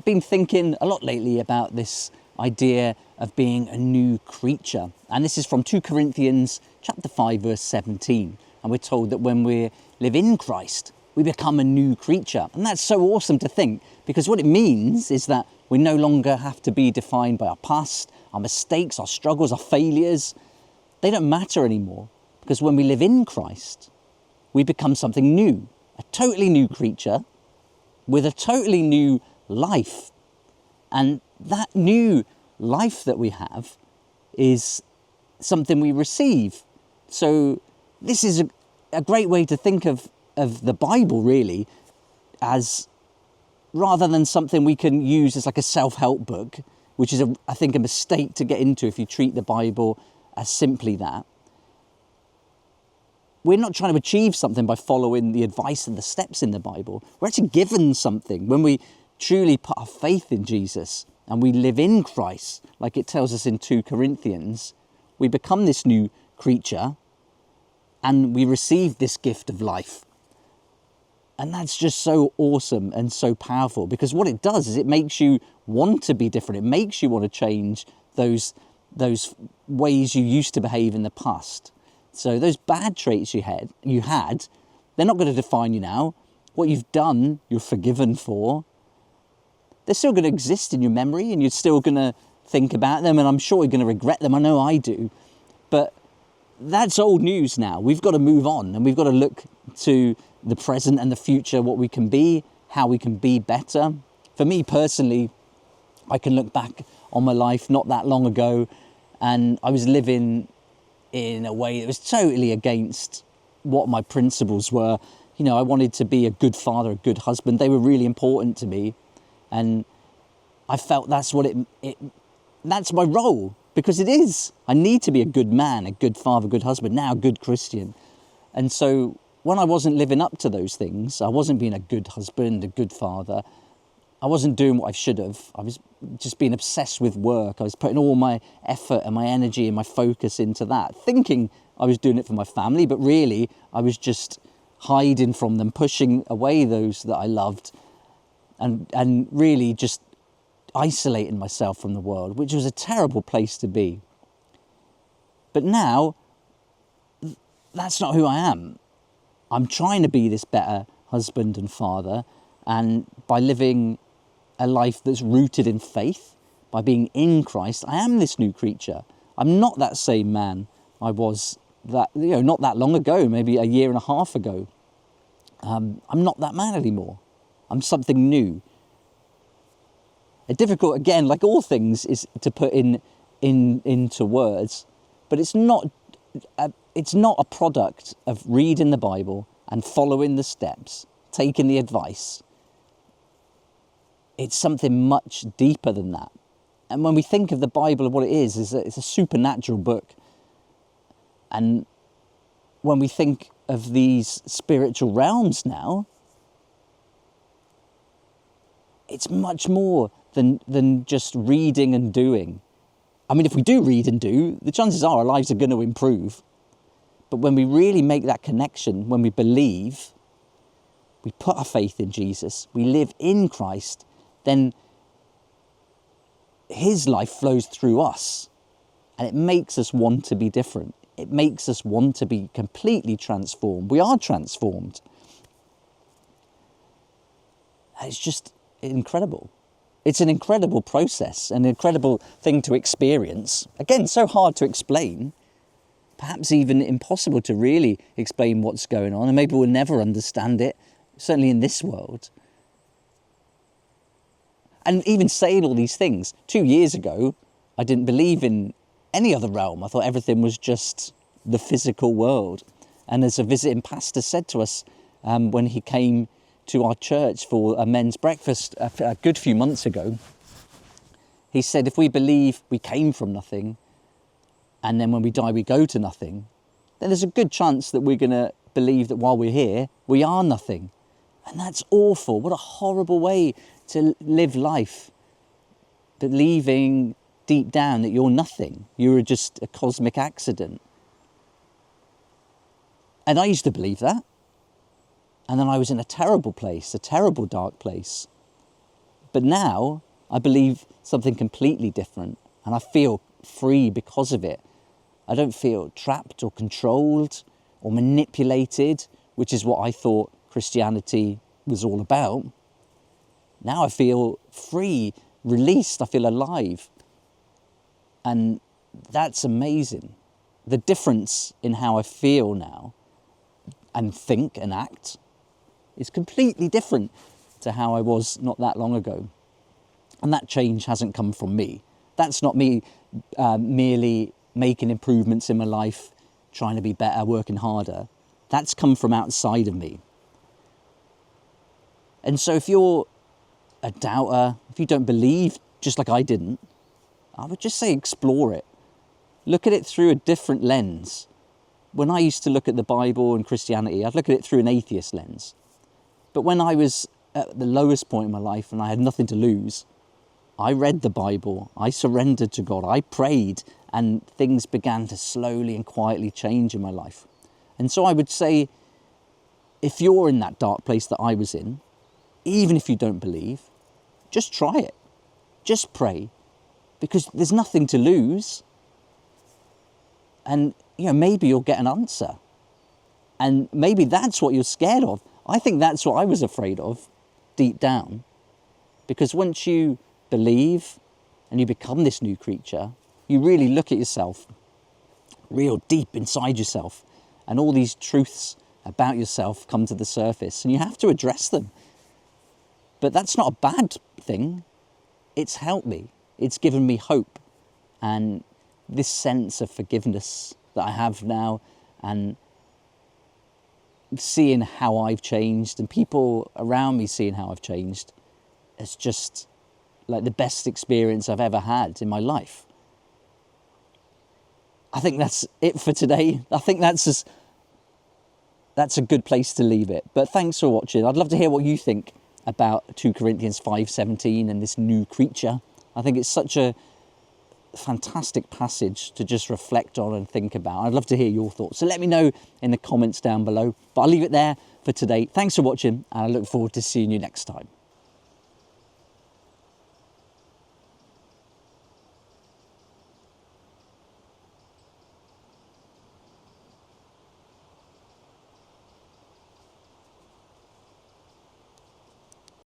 I've been thinking a lot lately about this idea of being a new creature. And this is from 2 Corinthians chapter 5, verse 17. And we're told that when we live in Christ, we become a new creature. And that's so awesome to think, because what it means is that we no longer have to be defined by our past, our mistakes, our struggles, our failures. They don't matter anymore, because when we live in Christ, we become something new, a totally new creature with a totally new life. And that new life that we have is something we receive. So this is a great way to think of the Bible, really, as rather than something we can use as like a self-help book, which is, I think, a mistake to get into if you treat the Bible as simply that. We're not trying to achieve something by following the advice and the steps in the Bible. We're actually given something when we truly put our faith in Jesus and we live in Christ, like it tells us in 2 Corinthians. We become this new creature and we receive this gift of life. And that's just so awesome and so powerful, because what it does is it makes you want to be different. It makes you want to change those ways you used to behave in the past. So those bad traits you had, they're not going to define you now. What you've done, you're forgiven for. They're still going to exist in your memory, and you're still going to think about them, and I'm sure you're going to regret them. I know I do. But that's old news now. We've got to move on, and we've got to look to the present and the future, what we can be, how we can be better. For me personally, I can look back on my life not that long ago, and I was living in a way that was totally against what my principles were. You know, I wanted to be a good father, a good husband. They were really important to me. And I felt that's what that's my role, because it is. I need to be a good man, a good father, a good husband, now a good Christian. And so when I wasn't living up to those things, I wasn't being a good husband, a good father, I wasn't doing what I should have. I was just being obsessed with work. I was putting all my effort and my energy and my focus into that, thinking I was doing it for my family, but really I was just hiding from them, pushing away those that I loved, and really just isolating myself from the world, which was a terrible place to be. But now, that's not who I am. I'm trying to be this better husband and father, and by living a life that's rooted in faith, by being in Christ, I am this new creature. I'm not that same man I was not that long ago, maybe a year and a half ago. I'm not that man anymore. I'm something new. Difficult, again, like all things, is to put into words, but it's not a product of reading the Bible and following the steps, taking the advice. It's something much deeper than that. And when we think of the Bible and what it is that it's a supernatural book. And when we think of these spiritual realms now, it's much more than just reading and doing. I mean, if we do read and do, the chances are our lives are going to improve. But when we really make that connection, when we believe, we put our faith in Jesus, we live in Christ, then his life flows through us, and it makes us want to be different. It makes us want to be completely transformed. We are transformed. It's just incredible. It's an incredible process, an incredible thing to experience. Again, so hard to explain, perhaps even impossible to really explain what's going on, and maybe we'll never understand it, certainly in this world. And even saying all these things, 2 years ago, I didn't believe in any other realm. I thought everything was just the physical world. And as a visiting pastor said to us when he came to our church for a men's breakfast a good few months ago, he said, if we believe we came from nothing, and then when we die we go to nothing, then there's a good chance that we're going to believe that while we're here, we are nothing. And that's awful. What a horrible way to live life. Believing deep down that you're nothing. You're just a cosmic accident. And I used to believe that. And then I was in a terrible place, a terrible dark place. But now I believe something completely different, and I feel free because of it. I don't feel trapped or controlled or manipulated, which is what I thought Christianity was all about. Now I feel free, released, I feel alive. And that's amazing. The difference in how I feel now and think and act is completely different to how I was not that long ago. And that change hasn't come from me. That's not me merely making improvements in my life, trying to be better, working harder. That's come from outside of me. And so if you're a doubter, if you don't believe, just like I didn't, I would just say explore it. Look at it through a different lens. When I used to look at the Bible and Christianity, I'd look at it through an atheist lens. But when I was at the lowest point in my life and I had nothing to lose, I read the Bible, I surrendered to God, I prayed, and things began to slowly and quietly change in my life. And so I would say, if you're in that dark place that I was in, even if you don't believe, just try it. Just pray, because there's nothing to lose. And maybe you'll get an answer. And maybe that's what you're scared of. I think that's what I was afraid of deep down. Because once you believe and you become this new creature, you really look at yourself real deep inside yourself, and all these truths about yourself come to the surface, and you have to address them. But that's not a bad thing. It's helped me. It's given me hope. And this sense of forgiveness that I have now, and seeing how I've changed and people around me seeing how I've changed, it's just like the best experience I've ever had in my life. I think that's it for today. I think that's a good place to leave it. But thanks for watching. I'd love to hear what you think about 2 Corinthians 5:17 and this new creature. I think it's such a fantastic passage to just reflect on and think about. I'd love to hear your thoughts. So let me know in the comments down below. But I'll leave it there for today. Thanks for watching, and I look forward to seeing you next time.